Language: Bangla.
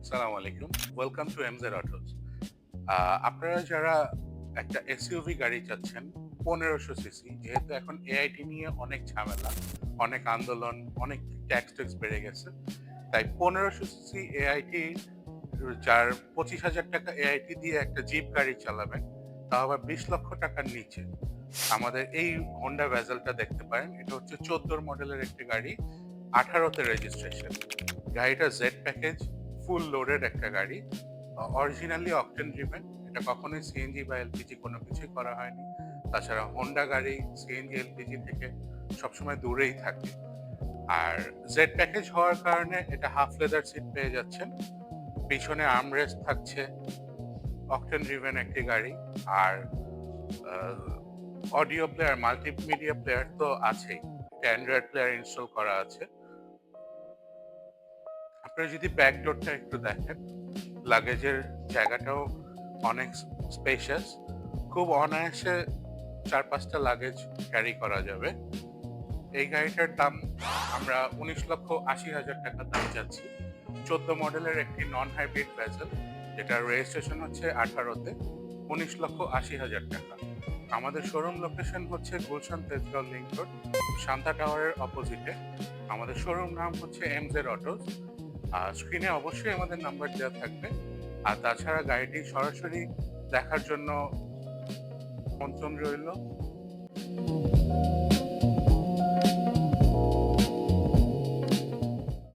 আসসালামু আলাইকুম। Welcome to MZ autos. আপনারা যারা একটা এসইউভি গাড়ি চাচ্ছেন 1500 সিসি, যেহেতু এখন এআইটি নিয়ে অনেক ঝামেলা, অনেক আন্দোলন, অনেক ট্যাক্স বেড়ে গেছে। তাই 1500 সিসি এআইটি যার 25,000 টাকা এআইটি দিয়ে একটা জিপ গাড়ি চালাবেন, তাও আবার 20 লক্ষ টাকার নিচে। আমাদের এই হোন্ডা ভেজেলটা দেখতে পারেন। এটা হচ্ছে 14 মডেলের একটি গাড়ি, 18 তে রেজিস্ট্রেশন। গাড়িটা জেড প্যাকেজ, ফুল লোডেড একটা গাড়ি, অরিজিনালি অকটেন ড্রিভেন। এটা কখনোই সিএনজি বা এলপিজি কোনো কিছুই করা হয়নি। তাছাড়া হোন্ডা গাড়ি সিএনজি এলপিজি থেকে সবসময় দূরেই থাকে। আর জেড প্যাকেজ হওয়ার কারণে এটা হাফ লেদার সিট পেয়ে যাচ্ছেন, পিছনে আর্মরেস্ট থাকছে, অকটেন ড্রিভেন একটি গাড়ি। আর অডিও প্লেয়ার, মাল্টিমিডিয়া প্লেয়ার তো আছেই, অ্যান্ড্রয়েড প্লেয়ার ইনস্টল করা আছে। আপনারা যদি ব্যাক ডোরটা একটু দেখেন, লাগেজের জায়গাটাও অনেক স্পেশাস, খুব অনায়াসে 4-5টা লাগেজ ক্যারি করা যাবে। এই গাড়িটার দাম আমরা 19,80,000 টাকা দাম চাচ্ছি। 14 মডেলের একটি নন হাইব্রিড ভেসেল, যেটা রেজিস্ট্রেশন হচ্ছে 18-তে, 19,80,000 টাকা। আমাদের শোরুম লোকেশন হচ্ছে গুলশান তেজগাঁও লিংক রোড, শান্তা টাওয়ারের অপোজিটে। আমাদের শোরুম নাম হচ্ছে এমজেড অটোস। স্ক্রিনে অবশ্যই আমাদের নাম্বার দেওয়া থাকবে। আর তাছাড়া গাড়িটি সরাসরি দেখার জন্য আমন্ত্রণ রইল।